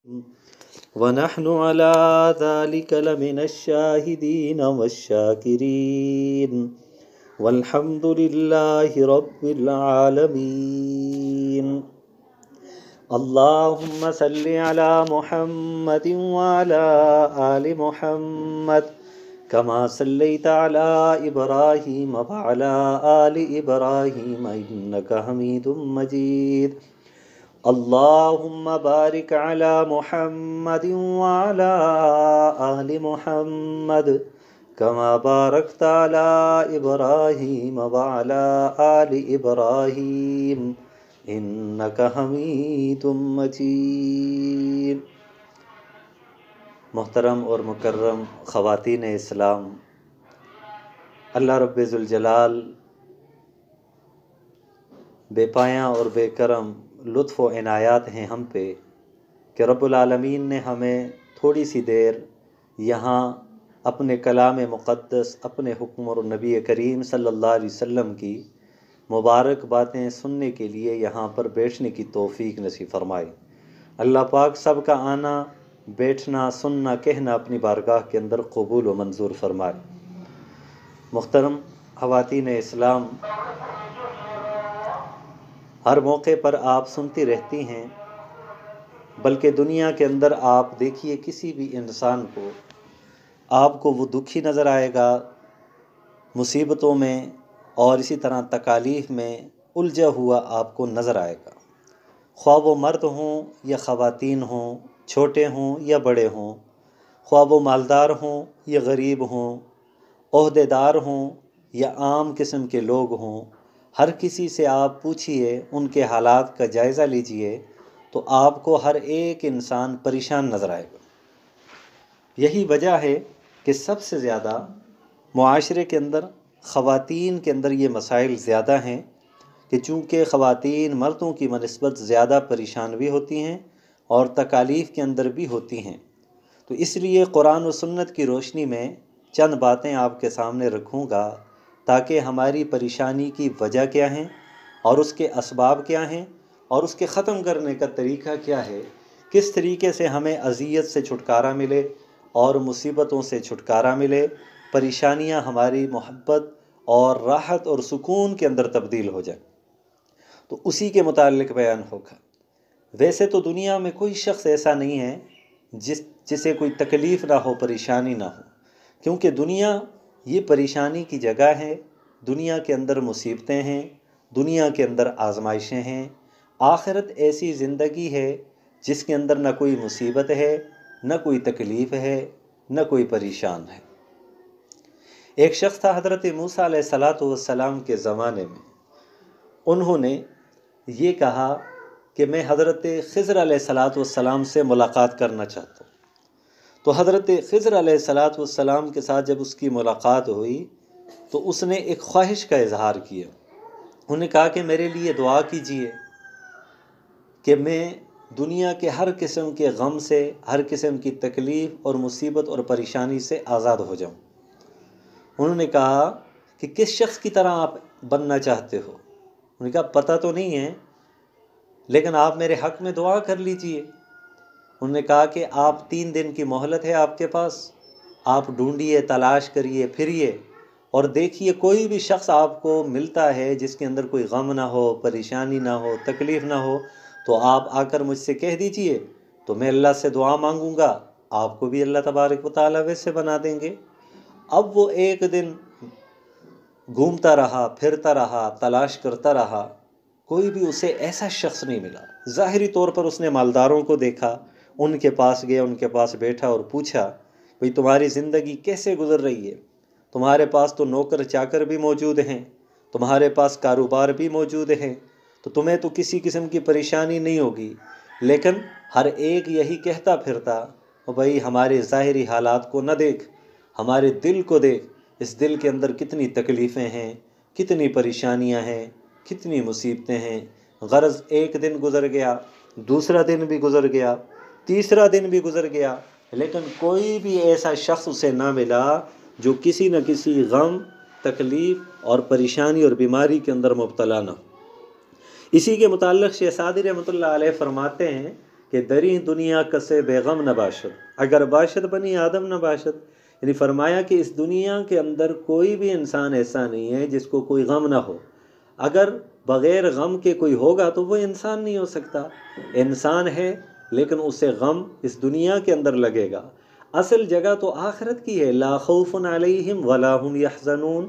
ونحن على ذلك لمن الشاهدين والشاكرين والحمد لله رب العالمين. اللهم صل على محمد وعلى آل محمد كما صليت على إبراهيم وعلى آل إبراهيم إنك حميد مجيد. اللهم بارك على محمد وعلى آل محمد كما باركت على إبراهيم وعلى آل إبراهيم إنك حميد مجيد. محترم اور مکرم خواتین اسلام، اللہ رب ذوالجلال بے پایاں اور بے کرم لطف و عنایات ہیں ہم پہ کہ رب العالمین نے ہمیں تھوڑی سی دیر یہاں اپنے کلام مقدس، اپنے حکم اور نبی کریم صلی اللہ علیہ وسلم کی مبارک باتیں سننے کے لیے یہاں پر بیٹھنے کی توفیق نصیب فرمائے. اللہ پاک سب کا آنا، بیٹھنا، سننا، کہنا اپنی بارگاہ کے اندر قبول و منظور فرمائے. محترم خواتین اسلام، ہر موقع پر آپ سنتی رہتی ہیں، بلکہ دنیا کے اندر آپ دیکھیے کسی بھی انسان کو، آپ کو وہ دکھی نظر آئے گا، مصیبتوں میں اور اسی طرح تکالیف میں الجھا ہوا آپ کو نظر آئے گا. خواہ وہ مرد ہوں یا خواتین ہوں، چھوٹے ہوں یا بڑے ہوں، خواہ وہ مالدار ہوں یا غریب ہوں، عہدیدار ہوں یا عام قسم کے لوگ ہوں، ہر کسی سے آپ پوچھئے، ان کے حالات کا جائزہ لیجئے تو آپ کو ہر ایک انسان پریشان نظر آئے گا. یہی وجہ ہے کہ سب سے زیادہ معاشرے کے اندر خواتین کے اندر یہ مسائل زیادہ ہیں کہ چونکہ خواتین مردوں کی بنسبت زیادہ پریشان بھی ہوتی ہیں اور تکالیف کے اندر بھی ہوتی ہیں. تو اس لیے قرآن و سنت کی روشنی میں چند باتیں آپ کے سامنے رکھوں گا تاکہ ہماری پریشانی کی وجہ کیا ہیں اور اس کے اسباب کیا ہیں اور اس کے ختم کرنے کا طریقہ کیا ہے، کس طریقے سے ہمیں اذیت سے چھٹکارا ملے اور مصیبتوں سے چھٹکارا ملے، پریشانیاں ہماری محبت اور راحت اور سکون کے اندر تبدیل ہو جائیں. تو اسی کے متعلق بیان ہوگا. ویسے تو دنیا میں کوئی شخص ایسا نہیں ہے جسے کوئی تکلیف نہ ہو، پریشانی نہ ہو، کیونکہ دنیا یہ پریشانی کی جگہ ہے. دنیا کے اندر مصیبتیں ہیں، دنیا کے اندر آزمائشیں ہیں. آخرت ایسی زندگی ہے جس کے اندر نہ کوئی مصیبت ہے، نہ کوئی تکلیف ہے، نہ کوئی پریشان ہے. ایک شخص تھا حضرت موسیٰ علیہ السلام کے زمانے میں. انہوں نے یہ کہا کہ میں حضرت خضر علیہ السلام سے ملاقات کرنا چاہتا ہوں. تو حضرت خضر علیہ السلام کے ساتھ جب اس کی ملاقات ہوئی تو اس نے ایک خواہش کا اظہار کیا. انہوں نے کہا کہ میرے لیے دعا کیجئے کہ میں دنیا کے ہر قسم کے غم سے، ہر قسم کی تکلیف اور مصیبت اور پریشانی سے آزاد ہو جاؤں. انہوں نے کہا کہ کس شخص کی طرح آپ بننا چاہتے ہو؟ انہوں نے کہا پتہ تو نہیں ہے، لیکن آپ میرے حق میں دعا کر لیجئے. انہوں نے کہا کہ آپ 3 دن کی مہلت ہے آپ کے پاس، آپ ڈھونڈیے، تلاش کریے، پھریے اور دیکھیے کوئی بھی شخص آپ کو ملتا ہے جس کے اندر کوئی غم نہ ہو، پریشانی نہ ہو، تکلیف نہ ہو، تو آپ آ کر مجھ سے کہہ دیجئے تو میں اللہ سے دعا مانگوں گا، آپ کو بھی اللہ تبارک و تعالیٰ ویسے بنا دیں گے. اب وہ ایک دن گھومتا رہا، پھرتا رہا، تلاش کرتا رہا، کوئی بھی اسے ایسا شخص نہیں ملا. ظاہری طور پر اس نے مالداروں کو دیکھا، ان کے پاس گیا، ان کے پاس بیٹھا اور پوچھا بھئی تمہاری زندگی کیسے گزر رہی ہے؟ تمہارے پاس تو نوکر چاکر بھی موجود ہیں، تمہارے پاس کاروبار بھی موجود ہیں، تو تمہیں تو کسی قسم کی پریشانی نہیں ہوگی. لیکن ہر ایک یہی کہتا پھرتا بھئی ہمارے ظاہری حالات کو نہ دیکھ، ہمارے دل کو دیکھ، اس دل کے اندر کتنی تکلیفیں ہیں، کتنی پریشانیاں ہیں، کتنی مصیبتیں ہیں. غرض ایک دن گزر گیا، دوسرا دن بھی گزر گیا، تیسرا دن بھی گزر گیا، لیکن کوئی بھی ایسا شخص اسے نہ ملا جو کسی نہ کسی غم، تکلیف اور پریشانی اور بیماری کے اندر مبتلا نہ ہو. اسی کے متعلق شیخ سعدی رحمۃ اللہ علیہ فرماتے ہیں کہ کہ دری دنیا کسے بیغم نہ باشد، اگر باشد بنی آدم نہ باشد، یعنی فرمایا کہ اس دنیا کے اندر کوئی بھی انسان ایسا نہیں ہے جس کو کوئی غم نہ ہو۔ اگر بغیر غم کے کوئی ہوگا تو وہ انسان نہیں ہو سکتا۔ انسان ہے لیکن اسے غم اس دنیا کے اندر لگے گا۔ اصل جگہ تو آخرت کی ہے، لا خوف علیہم ولا هم یحزنون،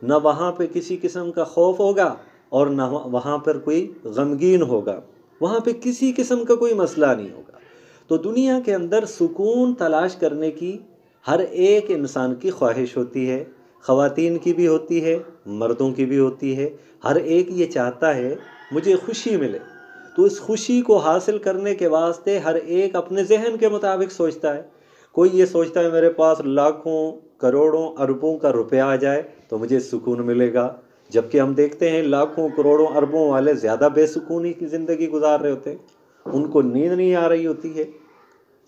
نہ وہاں پہ کسی قسم کا خوف ہوگا اور نہ وہاں پر کوئی غمگین ہوگا، وہاں پہ کسی قسم کا کوئی مسئلہ نہیں ہوگا۔ تو دنیا کے اندر سکون تلاش کرنے کی ہر ایک انسان کی خواہش ہوتی ہے، خواتین کی بھی ہوتی ہے، مردوں کی بھی ہوتی ہے۔ ہر ایک یہ چاہتا ہے مجھے خوشی ملے، تو اس خوشی کو حاصل کرنے کے واسطے ہر ایک اپنے ذہن کے مطابق سوچتا ہے۔ کوئی یہ سوچتا ہے میرے پاس لاکھوں کروڑوں اربوں کا روپیہ آ جائے تو مجھے سکون ملے گا، جبکہ ہم دیکھتے ہیں لاکھوں کروڑوں اربوں والے زیادہ بے سکونی کی زندگی گزار رہے ہوتے ہیں، ان کو نیند نہیں آ رہی ہوتی ہے،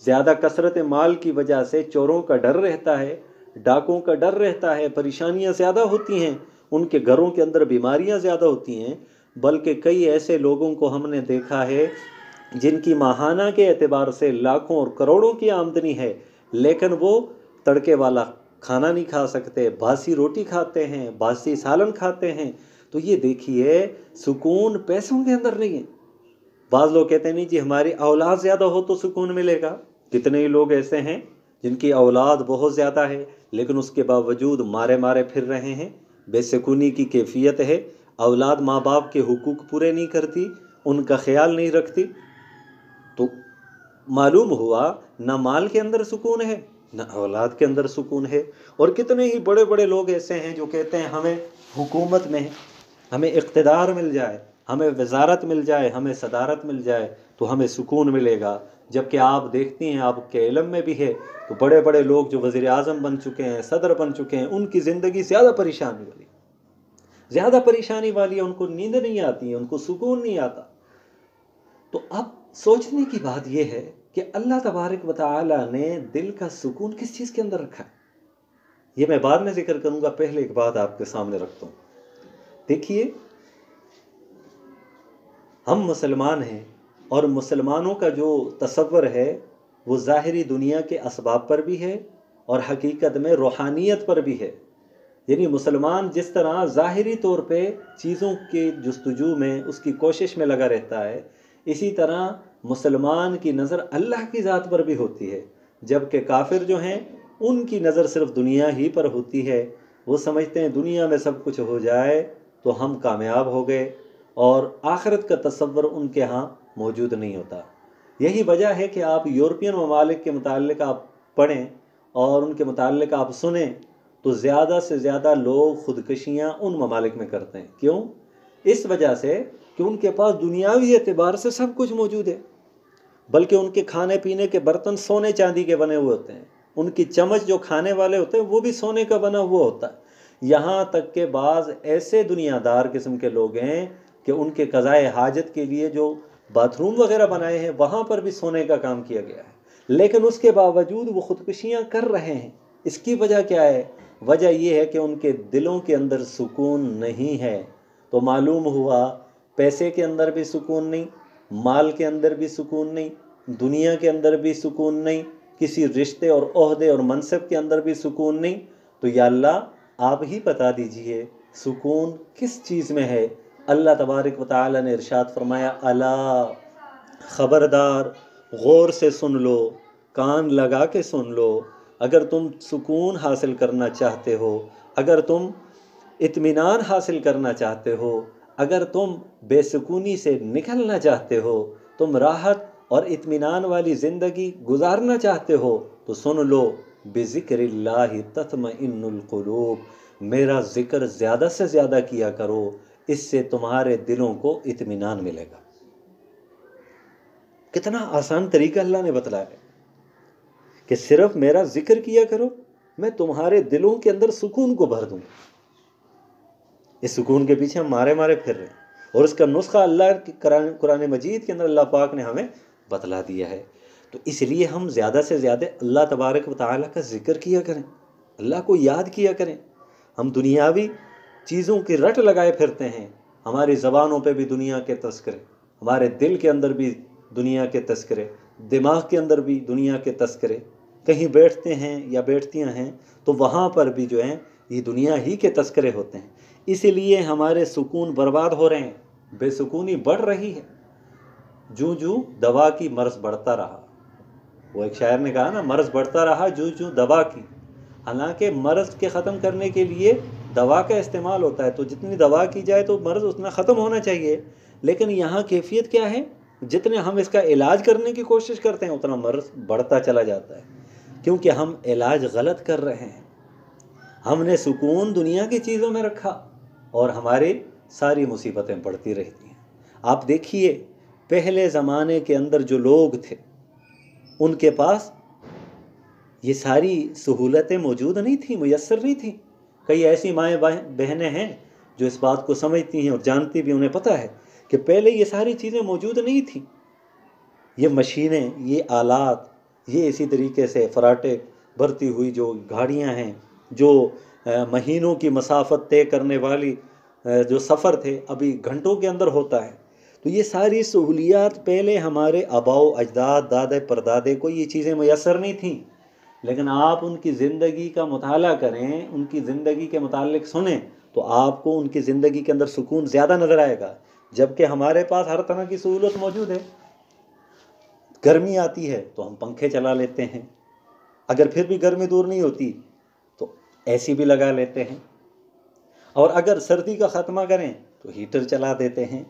زیادہ کثرت مال کی وجہ سے چوروں کا ڈر رہتا ہے، ڈاکوں کا ڈر رہتا ہے، پریشانیاں زیادہ ہوتی ہیں، ان کے گھروں کے اندر بیماریاں زیادہ ہوتی ہیں۔ بلکہ کئی ایسے لوگوں کو ہم نے دیکھا ہے جن کی ماہانہ کے اعتبار سے لاکھوں اور کروڑوں کی آمدنی ہے، لیکن وہ تڑکے والا کھانا نہیں کھا سکتے، باسی روٹی کھاتے ہیں، باسی سالن کھاتے ہیں۔ تو یہ دیکھیے سکون پیسوں کے اندر نہیں ہے۔ بعض لوگ کہتے ہیں نہیں جی ہماری اولاد زیادہ ہو تو سکون ملے گا۔ کتنے ہی لوگ ایسے ہیں جن کی اولاد بہت زیادہ ہے لیکن اس کے باوجود مارے مارے پھر رہے ہیں، بے سکونی کی کیفیت ہے، اولاد ماں باپ کے حقوق پورے نہیں کرتی، ان کا خیال نہیں رکھتی۔ تو معلوم ہوا نہ مال کے اندر سکون ہے نہ اولاد کے اندر سکون ہے۔ اور کتنے ہی بڑے بڑے لوگ ایسے ہیں جو کہتے ہیں ہمیں حکومت میں ہمیں اقتدار مل جائے، ہمیں وزارت مل جائے، ہمیں صدارت مل جائے تو ہمیں سکون ملے گا، جبکہ آپ دیکھتی ہیں آپ کے علم میں بھی ہے تو بڑے بڑے لوگ جو وزیر اعظم بن چکے ہیں، صدر بن چکے ہیں، ان کی زندگی زیادہ پریشانی والی ہے، ان کو نیند نہیں آتی ہے، ان کو سکون نہیں آتا۔ تو اب سوچنے کی بات یہ ہے کہ اللہ تبارک و تعالی نے دل کا سکون کس چیز کے اندر رکھا ہے؟ یہ میں بعد میں ذکر کروں گا، پہلے ایک بات آپ کے سامنے رکھتا ہوں۔ دیکھیے ہم مسلمان ہیں اور مسلمانوں کا جو تصور ہے وہ ظاہری دنیا کے اسباب پر بھی ہے اور حقیقت میں روحانیت پر بھی ہے۔ یعنی مسلمان جس طرح ظاہری طور پہ چیزوں کے جستجو میں، اس کی کوشش میں لگا رہتا ہے، اسی طرح مسلمان کی نظر اللہ کی ذات پر بھی ہوتی ہے، جبکہ کافر جو ہیں ان کی نظر صرف دنیا ہی پر ہوتی ہے۔ وہ سمجھتے ہیں دنیا میں سب کچھ ہو جائے تو ہم کامیاب ہو گئے، اور آخرت کا تصور ان کے ہاں موجود نہیں ہوتا۔ یہی وجہ ہے کہ آپ یورپین ممالک کے متعلق آپ پڑھیں اور ان کے متعلق آپ سنیں تو زیادہ سے زیادہ لوگ خودکشیاں ان ممالک میں کرتے ہیں۔ کیوں؟ اس وجہ سے کہ ان کے پاس دنیاوی اعتبار سے سب کچھ موجود ہے، بلکہ ان کے کھانے پینے کے برتن سونے چاندی کے بنے ہوئے ہوتے ہیں، ان کی چمچ جو کھانے والے ہوتے ہیں وہ بھی سونے کا بنا ہوا ہوتا ہے۔ یہاں تک کہ بعض ایسے دنیا دار قسم کے لوگ ہیں کہ ان کے قضائے حاجت کے لیے جو باتھ روم وغیرہ بنائے ہیں وہاں پر بھی سونے کا کام کیا گیا ہے، لیکن اس کے باوجود وہ خودکشیاں کر رہے ہیں۔ اس کی وجہ کیا ہے؟ وجہ یہ ہے کہ ان کے دلوں کے اندر سکون نہیں ہے۔ تو معلوم ہوا پیسے کے اندر بھی سکون نہیں، مال کے اندر بھی سکون نہیں، دنیا کے اندر بھی سکون نہیں، کسی رشتے اور عہدے اور منصب کے اندر بھی سکون نہیں۔ تو یا اللہ آپ ہی بتا دیجئے سکون کس چیز میں ہے؟ اللہ تبارک و تعالی نے ارشاد فرمایا الا، خبردار، غور سے سن لو، کان لگا کے سن لو، اگر تم سکون حاصل کرنا چاہتے ہو، اگر تم اطمینان حاصل کرنا چاہتے ہو، اگر تم بے سکونی سے نکلنا چاہتے ہو، تم راحت اور اطمینان والی زندگی گزارنا چاہتے ہو تو سن لو بذکر اللہ تطمئن القلوب، میرا ذکر زیادہ سے زیادہ کیا کرو، اس سے تمہارے دلوں کو اطمینان ملے گا۔ کتنا آسان طریقہ اللہ نے بتلایا ہے کہ صرف میرا ذکر کیا کرو، میں تمہارے دلوں کے اندر سکون کو بھر دوں گا۔ اس سکون کے پیچھے ہم مارے مارے پھر رہے ہیں، اور اس کا نسخہ اللہ کی قرآن مجید کے اندر اللہ پاک نے ہمیں بتلا دیا ہے۔ تو اس لیے ہم زیادہ سے زیادہ اللہ تبارک و تعالیٰ کا ذکر کیا کریں، اللہ کو یاد کیا کریں۔ ہم دنیاوی چیزوں کی رٹ لگائے پھرتے ہیں، ہماری زبانوں پہ بھی دنیا کے تذکرے، ہمارے دل کے اندر بھی دنیا کے تذکرے، دماغ کے اندر بھی دنیا کے تذکرے، کہیں بیٹھتے ہیں یا بیٹھتیاں ہیں تو وہاں پر بھی جو ہیں یہ دنیا ہی کے تذکرے ہوتے ہیں۔ اسی لیے ہمارے سکون برباد ہو رہے ہیں، بے سکونی بڑھ رہی ہے، جوں جوں دوا کی مرض بڑھتا رہا۔ وہ ایک شاعر نے کہا نا، مرض بڑھتا رہا جوں جوں دوا کی۔ حالانکہ مرض کے ختم کرنے کے لیے دوا کا استعمال ہوتا ہے، تو جتنی دوا کی جائے تو مرض اتنا ختم ہونا چاہیے، لیکن یہاں کیفیت کیا ہے؟ جتنے ہم اس کا علاج کرنے کی کوشش کرتے ہیں اتنا مرض بڑھتا چلا جاتا ہے، کیونکہ ہم علاج غلط کر رہے ہیں۔ ہم نے سکون دنیا کی چیزوں میں رکھا اور ہماری ساری مصیبتیں بڑھتی رہتی ہیں۔ آپ دیکھیے پہلے زمانے کے اندر جو لوگ تھے ان کے پاس یہ ساری سہولتیں موجود نہیں تھیں، میسر نہیں تھیں۔ کئی ایسی مائیں بہنیں ہیں جو اس بات کو سمجھتی ہیں اور جانتی بھی، انہیں پتہ ہے کہ پہلے یہ ساری چیزیں موجود نہیں تھیں۔ یہ مشینیں، یہ آلات، یہ اسی طریقے سے فراٹے بھرتی ہوئی جو گاڑیاں ہیں، جو مہینوں کی مسافت طے کرنے والی جو سفر تھے ابھی گھنٹوں کے اندر ہوتا ہے، تو یہ ساری سہولیات پہلے ہمارے آباؤ اجداد، دادے پردادے کو یہ چیزیں میسر نہیں تھیں۔ لیکن آپ ان کی زندگی کا مطالعہ کریں، ان کی زندگی کے متعلق سنیں تو آپ کو ان کی زندگی کے اندر سکون زیادہ نظر آئے گا، جبکہ ہمارے پاس ہر طرح کی سہولت موجود ہے۔ گرمی آتی ہے تو ہم پنکھے چلا لیتے ہیں، اگر پھر بھی گرمی دور نہیں ہوتی تو اے سی بھی لگا لیتے ہیں، اور اگر سردی کا خاتمہ کریں تو ہیٹر چلا دیتے ہیں،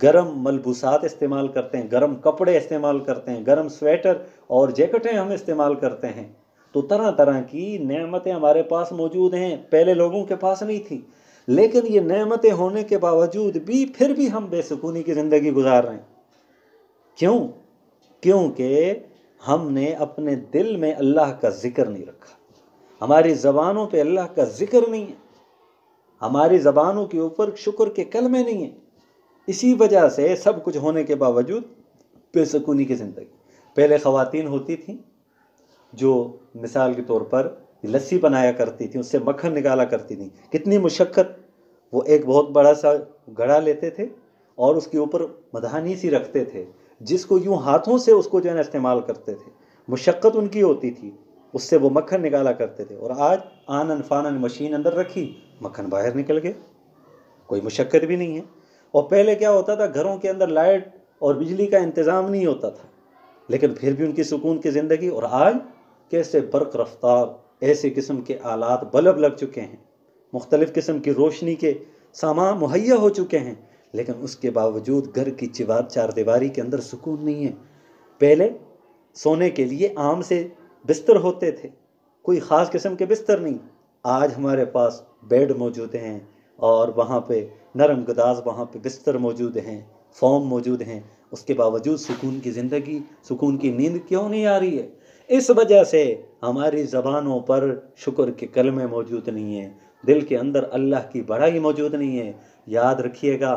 گرم ملبوسات استعمال کرتے ہیں، گرم کپڑے استعمال کرتے ہیں، گرم سویٹر اور جیکٹیں ہم استعمال کرتے ہیں۔ تو طرح طرح کی نعمتیں ہمارے پاس موجود ہیں، پہلے لوگوں کے پاس نہیں تھی، لیکن یہ نعمتیں ہونے کے باوجود بھی پھر بھی ہم بے سکونی کی زندگی گزار رہے ہیں۔ کیوں؟ کیونکہ ہم نے اپنے دل میں اللہ کا ذکر نہیں رکھا، ہماری زبانوں پہ اللہ کا ذکر نہیں ہے، ہماری زبانوں کے اوپر شکر کے کلمے نہیں ہیں۔ اسی وجہ سے سب کچھ ہونے کے باوجود بے سکونی کی زندگی۔ پہلے خواتین ہوتی تھیں جو مثال کے طور پر لسی بنایا کرتی تھیں، اس سے مکھن نکالا کرتی تھیں، کتنی مشقت۔ وہ ایک بہت بڑا سا گھڑا لیتے تھے اور اس کے اوپر مدھانی سی رکھتے تھے، جس کو یوں ہاتھوں سے اس کو جو ہے نا استعمال کرتے تھے، مشقت ان کی ہوتی تھی، اس سے وہ مکھن نکالا کرتے تھے۔ اور آج آنن فانن مشین اندر رکھی، مکھن باہر نکل گئے، کوئی مشقت بھی نہیں ہے۔ اور پہلے کیا ہوتا تھا، گھروں کے اندر لائٹ اور بجلی کا انتظام نہیں ہوتا تھا، لیکن پھر بھی ان کی سکون کی زندگی۔ اور آج کیسے برق رفتار ایسے قسم کے آلات، بلب لگ چکے ہیں، مختلف قسم کی روشنی کے سامان مہیا ہو چکے ہیں، لیکن اس کے باوجود گھر کی چار دیواری کے اندر سکون نہیں ہے۔ پہلے سونے کے لیے آم سے بستر ہوتے تھے، کوئی خاص قسم کے بستر نہیں۔ آج ہمارے پاس بیڈ موجود ہیں اور وہاں پہ نرم گداز، وہاں پہ بستر موجود ہیں، فوم موجود ہیں، اس کے باوجود سکون کی زندگی، سکون کی نیند کیوں نہیں آ رہی ہے؟ اس وجہ سے ہماری زبانوں پر شکر کے کلمے موجود نہیں ہیں، دل کے اندر اللہ کی بڑائی موجود نہیں ہے۔ یاد رکھیے گا،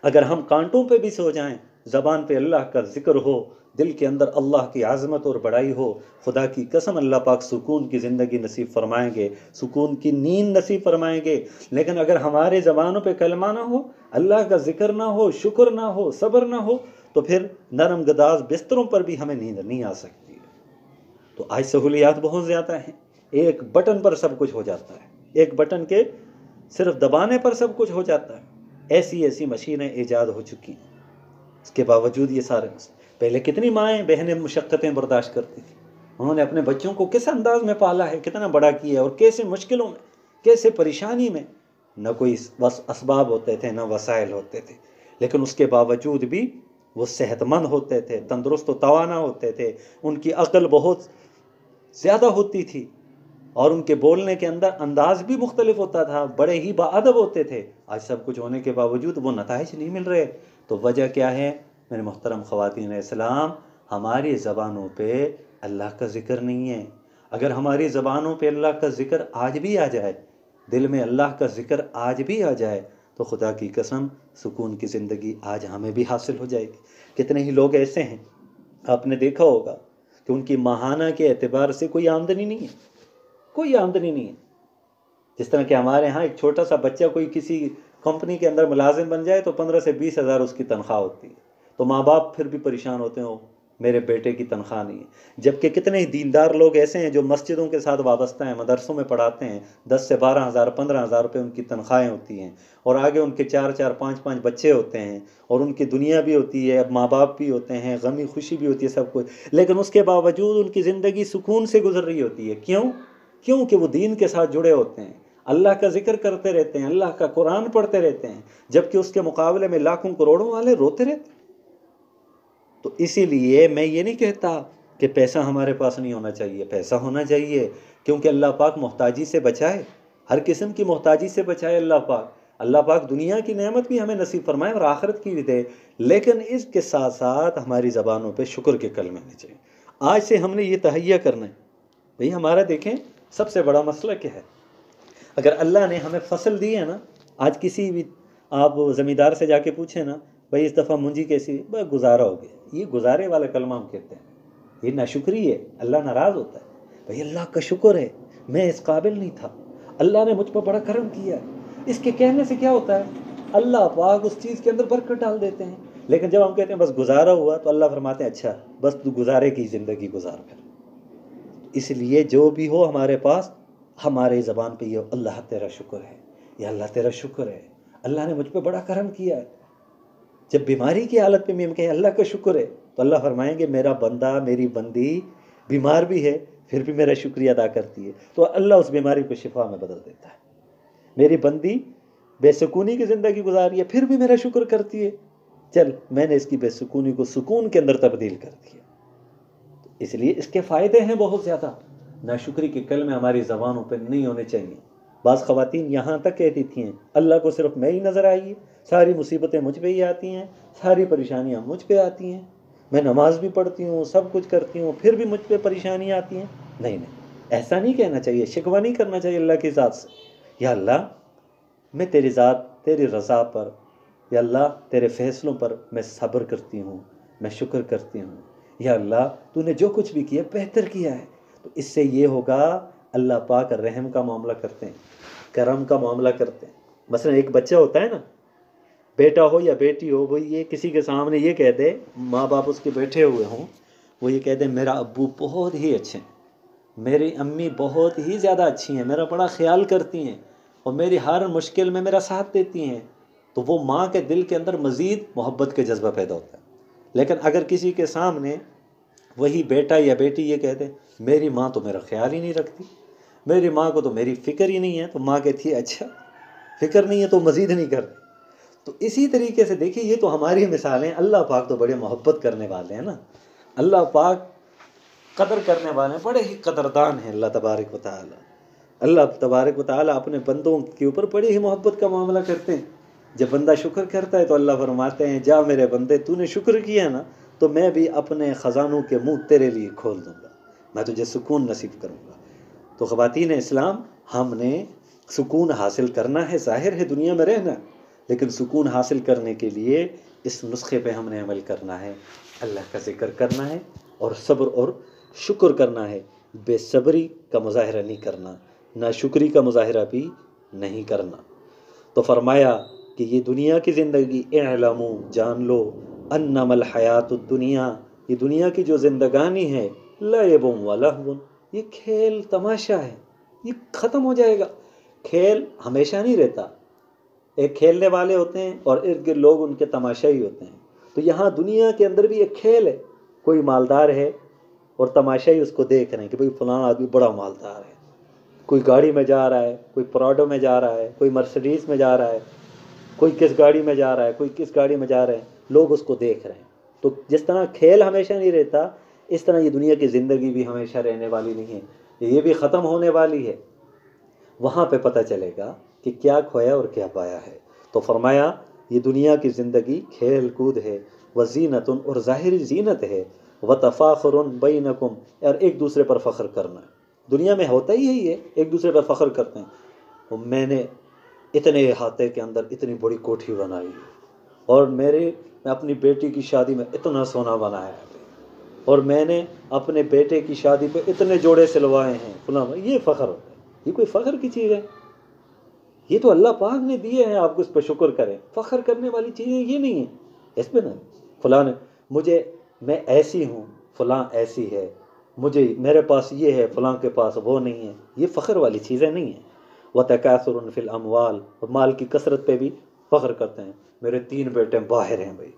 اگر ہم کانٹوں پہ بھی سو جائیں، زبان پہ اللہ کا ذکر ہو، دل کے اندر اللہ کی عظمت اور بڑائی ہو، خدا کی قسم اللہ پاک سکون کی زندگی نصیب فرمائیں گے، سکون کی نیند نصیب فرمائیں گے۔ لیکن اگر ہمارے زبانوں پہ کلمہ نہ ہو، اللہ کا ذکر نہ ہو، شکر نہ ہو، صبر نہ ہو، تو پھر نرم گداز بستروں پر بھی ہمیں نیند نہیں آ سکتی ہے۔ تو آج سہولیات بہت زیادہ ہیں، ایک بٹن پر سب کچھ ہو جاتا ہے، ایک بٹن کے صرف دبانے پر سب کچھ ہو جاتا ہے۔ ایسی ایسی مشینیں ایجاد ہو چکی ہیں، اس کے باوجود یہ سارے مسئلے۔ پہلے کتنی مائیں بہنیں مشقتیں برداشت کرتی تھیں، انہوں نے اپنے بچوں کو کس انداز میں پالا ہے، کتنا بڑا کیا ہے، اور کیسے مشکلوں میں، کیسے پریشانی میں، نہ کوئی اسباب ہوتے تھے، نہ وسائل ہوتے تھے، لیکن اس کے باوجود بھی وہ صحت مند ہوتے تھے، تندرست و توانا ہوتے تھے، ان کی عقل بہت زیادہ ہوتی تھی، اور ان کے بولنے کے اندر انداز بھی مختلف ہوتا تھا، بڑے ہی باادب ہوتے تھے۔ آج سب کچھ ہونے کے باوجود وہ نتائج نہیں مل رہے، تو وجہ کیا ہے؟ میرے محترم خواتین اسلام، ہماری زبانوں پہ اللہ کا ذکر نہیں ہے۔ اگر ہماری زبانوں پہ اللہ کا ذکر آج بھی آ جائے، دل میں اللہ کا ذکر آج بھی آ جائے، تو خدا کی قسم سکون کی زندگی آج ہمیں بھی حاصل ہو جائے گی۔ کتنے ہی لوگ ایسے ہیں، آپ نے دیکھا ہوگا کہ ان کی ماہانہ کے اعتبار سے کوئی آمدنی نہیں ہے، کوئی آمدنی نہیں ہے۔ جس طرح کہ ہمارے ہاں ایک چھوٹا سا بچہ کوئی کسی کمپنی کے اندر ملازم بن جائے تو 15 سے 20 ہزار اس کی تنخواہ ہوتی ہے، تو ماں باپ پھر بھی پریشان ہوتے ہیں، میرے بیٹے کی تنخواہ نہیں ہے۔ جبکہ کتنے ہی دیندار لوگ ایسے ہیں جو مسجدوں کے ساتھ وابستہ ہیں، مدرسوں میں پڑھاتے ہیں، 10 سے 12,000 15,000 روپے ان کی تنخواہیں ہوتی ہیں، اور آگے ان کے 4 5 بچے ہوتے ہیں، اور ان کی دنیا بھی ہوتی ہے، ماں باپ بھی ہوتے ہیں، غمی خوشی بھی ہوتی ہے، سب کچھ، لیکن اس کے باوجود ان کی زندگی سکون سے گزر رہی ہوتی ہے۔ کیوں کہ وہ دین کے ساتھ جڑے ہوتے ہیں، اللہ کا ذکر کرتے رہتے ہیں، اللہ کا قرآن پڑھتے رہتے ہیں، جبکہ اس کے مقابلے میں لاکھوں کروڑوں والے روتے رہتے ہیں۔ تو اسی لیے میں یہ نہیں کہتا کہ پیسہ ہمارے پاس نہیں ہونا چاہیے، پیسہ ہونا چاہیے، کیونکہ اللہ پاک محتاجی سے بچائے، ہر قسم کی محتاجی سے بچائے اللہ پاک دنیا کی نعمت بھی ہمیں نصیب فرمائے اور آخرت کی بھی دے، لیکن اس کے ساتھ ساتھ ہماری زبانوں پہ شکر کے کلمے ہونے چاہیے۔ آج سے ہم نے یہ تہیہ کرنا ہے۔ بھئی ہمارا دیکھیں سب سے بڑا مسئلہ کیا ہے؟ اگر اللہ نے ہمیں فصل دی ہے نا، آج کسی بھی آپ زمیندار سے جا کے پوچھیں نا، بھئی اس دفعہ منجی کیسی ہے؟ بس گزارا ہو گیا۔ یہ گزارے والا کلمہ ہم کہتے ہیں، یہ ناشکری ہے، اللہ ناراض ہوتا ہے۔ بھئی اللہ کا شکر ہے، میں اس قابل نہیں تھا، اللہ نے مجھ پر بڑا کرم کیا ہے۔ اس کے کہنے سے کیا ہوتا ہے؟ اللہ پاک اس چیز کے اندر برکت ڈال دیتے ہیں۔ لیکن جب ہم کہتے ہیں بس گزارا ہوا، تو اللہ فرماتے ہیں اچھا بس تو گزارے کی زندگی گزار کر۔ اس لیے جو بھی ہو ہمارے پاس، ہمارے زبان پہ یہ اللہ تیرا شکر ہے، یا اللہ تیرا شکر ہے، اللہ نے مجھ پہ بڑا کرم کیا ہے۔ جب بیماری کی حالت پہ ہم کہیں اللہ کا شکر ہے، تو اللہ فرمائیں گے میرا بندہ میری بندی بیمار بھی ہے پھر بھی میرا شکریہ ادا کرتی ہے، تو اللہ اس بیماری کو شفا میں بدل دیتا ہے۔ میری بندی بے سکونی کی زندگی گزاری ہے پھر بھی میرا شکر کرتی ہے، چل میں نے اس کی بے سکونی کو سکون کے اندر تبدیل کر دیا۔ اس لیے اس کے فائدے ہیں بہت زیادہ۔ ناشکری کے کلمے ہماری زبانوں پہ نہیں ہونے چاہیے۔ بعض خواتین یہاں تک کہتی تھیں اللہ کو صرف میں ہی نظر آئی ہے، ساری مصیبتیں مجھ پہ ہی آتی ہیں، ساری پریشانیاں مجھ پہ آتی ہیں، میں نماز بھی پڑھتی ہوں، سب کچھ کرتی ہوں، پھر بھی مجھ پہ پریشانیاں آتی ہیں۔ نہیں، ایسا نہیں کہنا چاہیے، شکوہ نہیں کرنا چاہیے اللہ کی ذات سے۔ یا اللہ میں تیری ذات، تیری رضا پر، یا اللہ تیرے فیصلوں پر میں صبر کرتی ہوں، میں شکر کرتی ہوں۔ یا اللہ تو نے جو کچھ بھی کیا بہتر کیا ہے۔ تو اس سے یہ ہوگا اللہ پاک رحم کا معاملہ کرتے ہیں، کرم کا معاملہ کرتے ہیں۔ مثلا ایک بچہ ہوتا ہے نا، بیٹا ہو یا بیٹی ہو، وہ یہ کسی کے سامنے یہ کہہ دے، ماں باپ اس کے بیٹھے ہوئے ہوں، وہ یہ کہہ دے میرا ابو بہت ہی اچھے ہیں، میری امی بہت ہی زیادہ اچھی ہیں، میرا بڑا خیال کرتی ہیں اور میری ہر مشکل میں میرا ساتھ دیتی ہیں، تو وہ ماں کے دل کے اندر مزید محبت کے جذبہ پیدا ہوتا ہے۔ لیکن اگر کسی کے سامنے وہی بیٹا یا بیٹی یہ کہہ دے میری ماں تو میرا خیال ہی نہیں رکھتی، میری ماں کو تو میری فکر ہی نہیں ہے، تو ماں کہتی ہے اچھا فکر نہیں ہے تو مزید نہیں کرتی۔ تو اسی طریقے سے دیکھیے یہ تو ہماری مثالیں، اللہ پاک تو بڑے محبت کرنے والے ہیں نا، اللہ پاک قدر کرنے والے ہیں، بڑے ہی قدردان ہیں اللہ تبارک و تعالی۔ اللہ تبارک و تعالی اپنے بندوں کے اوپر بڑی ہی محبت کا معاملہ کرتے ہیں۔ جب بندہ شکر کرتا ہے تو اللہ فرماتے ہیں جا میرے بندے تو نے شکر کیا نا، تو میں بھی اپنے خزانوں کے منہ تیرے لیے کھول دوں گا، میں تجھے سکون نصیب کروں گا۔ تو خواتین اسلام، ہم نے سکون حاصل کرنا ہے، ظاہر ہے دنیا میں رہنا، لیکن سکون حاصل کرنے کے لیے اس نسخے پہ ہم نے عمل کرنا ہے، اللہ کا ذکر کرنا ہے اور صبر اور شکر کرنا ہے، بے صبری کا مظاہرہ نہیں کرنا، ناشکری کا مظاہرہ بھی نہیں کرنا۔ تو فرمایا کہ یہ دنیا کی زندگی، اعلموا جان لو، انما الحیات الدنیا، یہ دنیا کی جو زندگانی ہے، لعب و لہو، یہ کھیل تماشا ہے، یہ ختم ہو جائے گا۔ کھیل ہمیشہ نہیں رہتا، ایک کھیلنے والے ہوتے ہیں اور ارد گرد لوگ ان کے تماشائی ہوتے ہیں۔ تو یہاں دنیا کے اندر بھی ایک کھیل ہے، کوئی مالدار ہے اور تماشائی اس کو دیکھ رہے ہیں کہ بھئی فلاں آدمی بڑا مالدار ہے، کوئی گاڑی میں جا رہا ہے، کوئی پراڈو میں جا رہا ہے، کوئی مرسڈیز میں جا رہا ہے، کوئی کس گاڑی میں جا رہا ہے، کوئی کس گاڑی میں جا رہے ہیں، لوگ اس کو دیکھ رہے ہیں۔ تو جس طرح کھیل ہمیشہ نہیں رہتا، اس طرح یہ دنیا کی زندگی بھی ہمیشہ رہنے والی نہیں ہے، یہ بھی ختم ہونے والی ہے۔ وہاں پہ پتہ چلے گا کہ کیا کھویا اور کیا پایا ہے۔ تو فرمایا یہ دنیا کی زندگی کھیل کود ہے، وزینت اور ظاہری زینت ہے، وتفاخر بینکم اور ایک دوسرے پر فخر کرنا ہے۔ دنیا میں ہوتا ہی یہی ہے، ایک دوسرے پر فخر کرتے ہیں، میں نے اتنے احاطے کے اندر اتنی بڑی کوٹھی بنائی ہے، اور میں اپنی بیٹی کی شادی میں اتنا سونا بنایا ہے، اور میں نے اپنے بیٹے کی شادی پہ اتنے جوڑے سلوائے ہیں، فلاں۔ یہ فخر ہوتا ہے، یہ کوئی فخر کی چیز ہے؟ یہ تو اللہ پاک نے دیے ہیں، آپ کو اس پہ شکر کریں۔ فخر کرنے والی چیزیں یہ نہیں ہیں، اس پہ نہیں۔ فلاں میں ایسی ہوں، فلاں ایسی ہے، میرے پاس یہ ہے، فلاں کے پاس وہ نہیں ہے، یہ فخر والی چیزیں نہیں ہیں۔ وَتَكَاثُرٌ فِي الْأَمْوَالِ، اور مال کی کثرت پہ بھی فخر کرتے ہیں، میرے 3 بیٹے باہر ہیں بھائی،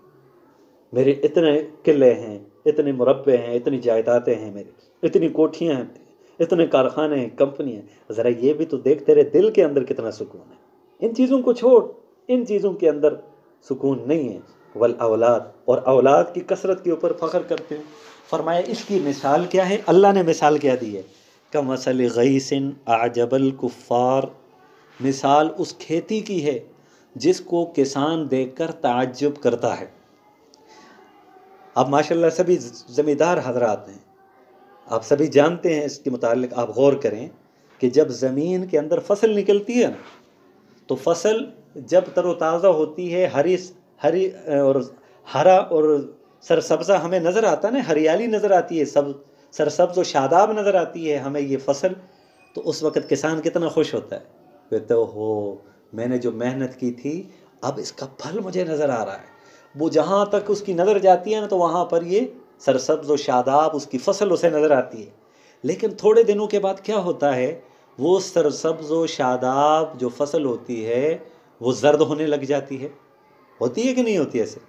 میرے اتنے قلعے ہیں، اتنے مربع ہیں، اتنی جائیدادیں ہیں، میری اتنی کوٹھیاں ہیں، اتنے کارخانے ہیں، کمپنی ہیں۔ ذرا یہ بھی تو دیکھ، تیرے دل کے اندر کتنا سکون ہے۔ ان چیزوں کو چھوڑ، ان چیزوں کے اندر سکون نہیں ہے۔ والاولاد، اور اولاد کی کثرت کے اوپر فخر کرتے ہیں۔ فرمایا اس کی مثال کیا ہے؟ اللہ نے مثال کیا دی ہے؟ کمثل غیث اعجب الکفار، مثال اس کھیتی کی ہے جس کو کسان دیکھ کر تعجب کرتا ہے۔ اب ماشاءاللہ سبھی زمیندار حضرات ہیں، آپ سبھی جانتے ہیں اس کے متعلق، آپ غور کریں کہ جب زمین کے اندر فصل نکلتی ہے نا، تو فصل جب تر و تازہ ہوتی ہے، ہری اور ہرا اور سرسبزہ ہمیں نظر آتا ہے نا، ہریالی نظر آتی ہے، سرسبز و شاداب نظر آتی ہے ہمیں یہ فصل، تو اس وقت کسان کتنا خوش ہوتا ہے، کہتے ہو میں نے جو محنت کی تھی اب اس کا پھل مجھے نظر آ رہا ہے۔ وہ جہاں تک اس کی نظر جاتی ہے نا، تو وہاں پر یہ سرسبز و شاداب اس کی فصل اسے نظر آتی ہے۔ لیکن تھوڑے دنوں کے بعد کیا ہوتا ہے، وہ سرسبز و شاداب جو فصل ہوتی ہے وہ زرد ہونے لگ جاتی ہے۔ ہوتی ہے کہ نہیں ہوتی؟ ایسے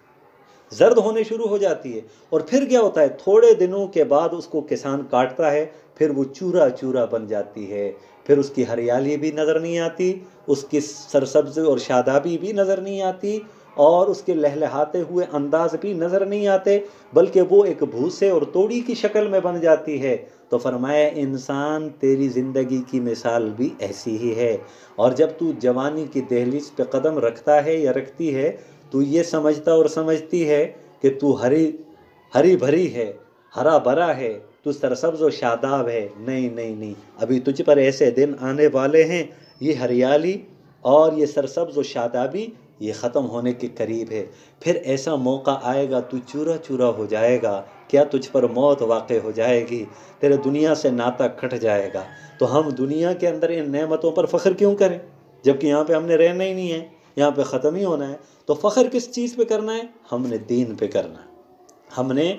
زرد ہونے شروع ہو جاتی ہے، اور پھر کیا ہوتا ہے، تھوڑے دنوں کے بعد اس کو کسان کاٹتا ہے، پھر وہ چورا چورا بن جاتی ہے، پھر اس کی ہریالی بھی نظر نہیں آتی، اس کی سرسبز اور شادابی بھی نظر نہیں آتی، اور اس کے لہلہاتے ہوئے انداز بھی نظر نہیں آتے، بلکہ وہ ایک بھوسے اور توڑی کی شکل میں بن جاتی ہے۔ تو فرمایا انسان تیری زندگی کی مثال بھی ایسی ہی ہے، اور جب تو جوانی کی دہلیز پہ قدم رکھتا ہے یا رکھتی ہے، تو یہ سمجھتا اور سمجھتی ہے کہ تو ہری بھری ہے، ہرا بھرا ہے، تو سرسبز و شاداب ہے۔ نہیں نہیں نہیں، ابھی تجھ پر ایسے دن آنے والے ہیں، یہ ہریالی اور یہ سرسبز و شادابی یہ ختم ہونے کے قریب ہے۔ پھر ایسا موقع آئے گا تو چورا چورا ہو جائے گا، کیا تجھ پر موت واقع ہو جائے گی، تیرے دنیا سے ناطہ کٹ جائے گا۔ تو ہم دنیا کے اندر ان نعمتوں پر فخر کیوں کریں، جبکہ یہاں پہ ہم نے رہنا ہی نہیں ہے، یہاں پہ ختم ہی ہونا ہے۔ تو فخر کس چیز پہ کرنا ہے؟ ہم نے دین پہ کرنا ہے، ہم نے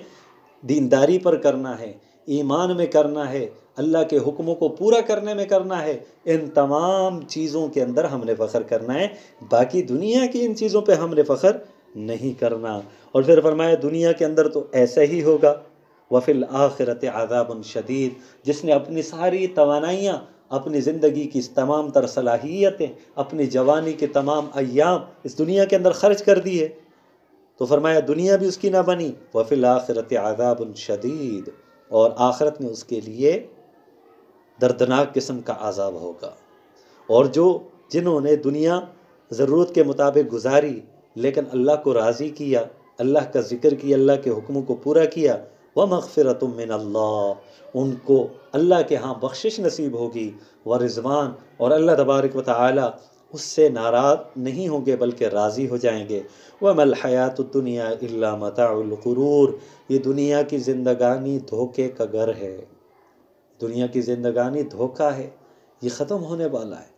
دینداری پر کرنا ہے، ایمان میں کرنا ہے، اللہ کے حکموں کو پورا کرنے میں کرنا ہے۔ ان تمام چیزوں کے اندر ہم نے فخر کرنا ہے، باقی دنیا کی ان چیزوں پہ ہم نے فخر نہیں کرنا۔ اور پھر فرمایا دنیا کے اندر تو ایسا ہی ہوگا، وفی الآخرۃ عذاب شدید، جس نے اپنی ساری توانائیاں، اپنی زندگی کی تمام تر صلاحیتیں، اپنی جوانی کے تمام ایام اس دنیا کے اندر خرچ کر دی ہے، تو فرمایا دنیا بھی اس کی نہ بنی، وفی الآخرۃ عذاب شدید، اور آخرت میں اس کے لیے دردناک قسم کا عذاب ہوگا۔ اور جنہوں نے دنیا ضرورت کے مطابق گزاری لیکن اللہ کو راضی کیا، اللہ کا ذکر کیا، اللہ کے حکموں کو پورا کیا، وَمَغْفِرَةٌ مِّنَ اللَّهِ، ان کو اللہ کے ہاں بخشش نصیب ہوگی، ورضوان، اور اللہ تبارک و تعالی اس سے ناراض نہیں ہوں گے بلکہ راضی ہو جائیں گے۔ وَمَا الْحَيَاةُ الدُّنْيَا إِلَّا مَتَاعُ الْغُرُورِ، یہ دنیا کی زندگانی دھوکے کا گھر ہے، دنیا کی زندگانی دھوکہ ہے، یہ ختم ہونے والا ہے۔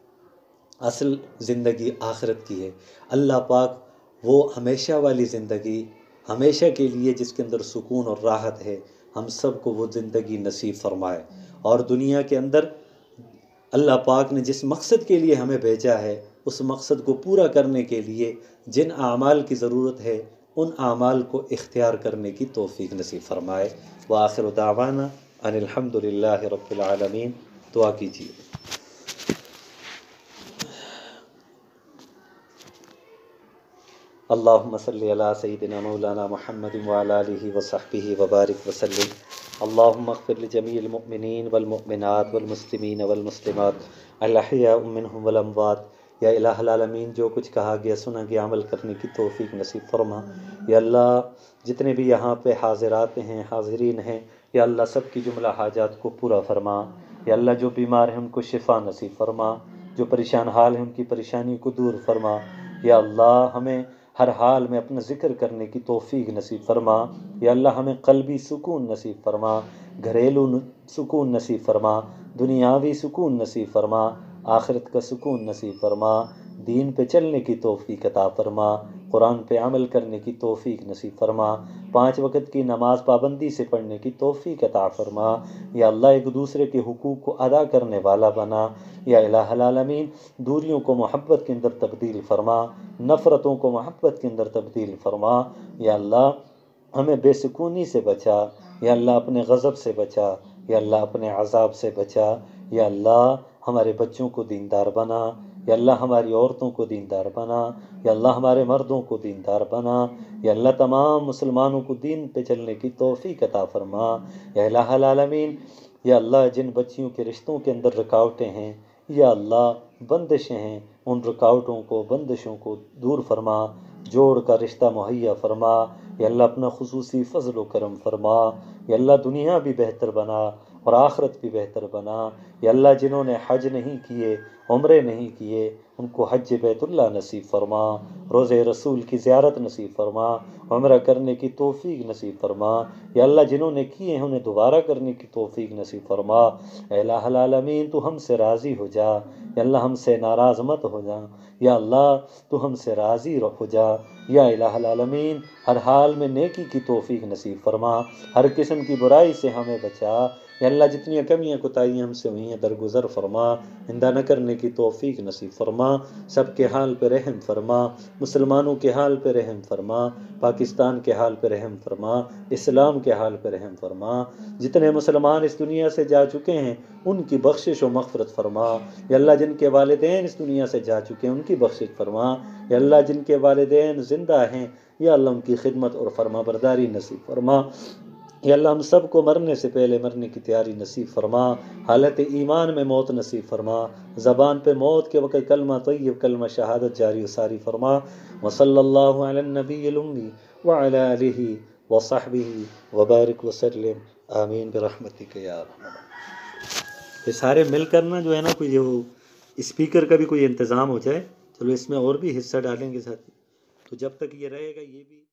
اصل زندگی آخرت کی ہے۔ اللہ پاک وہ ہمیشہ والی زندگی، ہمیشہ کے لیے جس کے اندر سکون اور راحت ہے، ہم سب کو وہ زندگی نصیب فرمائے۔ اور دنیا کے اندر اللہ پاک نے جس مقصد کے لیے ہمیں بھیجا ہے، اس مقصد کو پورا کرنے کے لیے جن اعمال کی ضرورت ہے، ان اعمال کو اختیار کرنے کی توفیق نصیب فرمائے۔ وآخر دعوانا ان الحمد للہ رب العالمین۔ دعا کیجیے۔ اللہم صلی علی سیدنا مولانا محمد وعلی آلہ وصحبہ وبارک وسلم۔ اللہم اغفر لجمیع المؤمنین والمؤمنات والمسلمین والمسلمات الاحیاء منہم والاموات۔ یا الہ العالمین، جو کچھ کہا گیا سنا گیا عمل کرنے کی توفیق نصیب فرما۔ یا اللہ جتنے بھی یہاں پہ حاضرات ہیں، حاضرین ہیں، یا اللہ سب کی جملہ حاجات کو پورا فرما۔ یا اللہ جو بیمار ہیں ان کو شفا نصیب فرما، جو پریشان حال ہیں ان کی پریشانی کو دور فرما۔ یا اللہ ہمیں ہر حال میں اپنا ذکر کرنے کی توفیق نصیب فرما۔ یا اللہ ہمیں قلبی سکون نصیب فرما، گھریلو سکون نصیب فرما، دنیاوی سکون نصیب فرما، آخرت کا سکون نصیب فرما، دین پہ چلنے کی توفیق عطا فرما۔ قرآن پہ عمل کرنے کی توفیق نصیب فرما، 5 وقت کی نماز پابندی سے پڑھنے کی توفیق عطا فرما، یا اللہ ایک دوسرے کے حقوق کو ادا کرنے والا بنا، یا الہ العالمین دوریوں کو محبت کے اندر تبدیل فرما، نفرتوں کو محبت کے اندر تبدیل فرما، یا اللہ ہمیں بے سکونی سے بچا، یا اللہ اپنے غضب سے بچا، یا اللہ اپنے عذاب سے بچا، یا اللہ ہمارے بچوں کو دیندار بنا، یا اللہ ہماری عورتوں کو دیندار بنا، یا اللہ ہمارے مردوں کو دیندار بنا، یا اللہ تمام مسلمانوں کو دین پہ چلنے کی توفیق عطا فرما، یا الہ العالمین یا اللہ جن بچیوں کے رشتوں کے اندر رکاوٹیں ہیں، یا اللہ بندشیں ہیں، ان رکاوٹوں کو بندشوں کو دور فرما، جوڑ کا رشتہ مہیا فرما، یا اللہ اپنا خصوصی فضل و کرم فرما، یا اللہ دنیا بھی بہتر بنا اور آخرت بھی بہتر بنا، یا اللہ جنہوں نے حج نہیں کیے، عمرے نہیں کیے، ان کو حج بیت اللہ نصیب فرما، روضہ رسول کی زیارت نصیب فرما، عمرہ کرنے کی توفیق نصیب فرما، یا اللہ جنہوں نے کیے ہیں انہیں دوبارہ کرنے کی توفیق نصیب فرما، اے الہ العالمین تو ہم سے راضی ہو جا، یا اللہ ہم سے ناراض مت ہو جا، یا اللہ تو ہم سے راضی ہو جا، یا الہ العالمین ہر حال میں نیکی کی توفیق نصیب فرما، ہر قسم کی برائی سے ہمیں بچا، یا اللہ جتنی کمیاں کوتاہیاں ہم سے ہوئی ہیں درگزر فرما، آئندہ نہ کرنے کی توفیق نصیب فرما، سب کے حال پہ رحم فرما، مسلمانوں کے حال پہ رحم فرما، پاکستان کے حال پہ رحم فرما، اسلام کے حال پہ رحم فرما، جتنے مسلمان اس دنیا سے جا چکے ہیں ان کی بخشش و مغفرت فرما، یا اللہ جن کے والدین اس دنیا سے جا چکے ہیں ان کی بخشش فرما، یا اللہ جن کے والدین زندہ ہیں یا اللہ ان کی خدمت اور فرما برداری نصیب فرما، یا اللہ ہم سب کو مرنے سے پہلے مرنے کی تیاری نصیب فرما، حالت ایمان میں موت نصیب فرما، زبان پہ موت کے وقت کلمہ طیب کلمہ شہادت جاری و ساری فرما، وصلی اللہ علی النبی الامی وعلی آلہ وصحبہ وبارک وسلم، آمین برحمتک یا ارحم۔ یہ سارے مل کر نا جو ہے نا کوئی وہ اسپیکر کا بھی کوئی انتظام ہو جائے، چلو اس میں اور بھی حصہ ڈالیں گے ساتھی، تو جب تک یہ رہے گا یہ بھی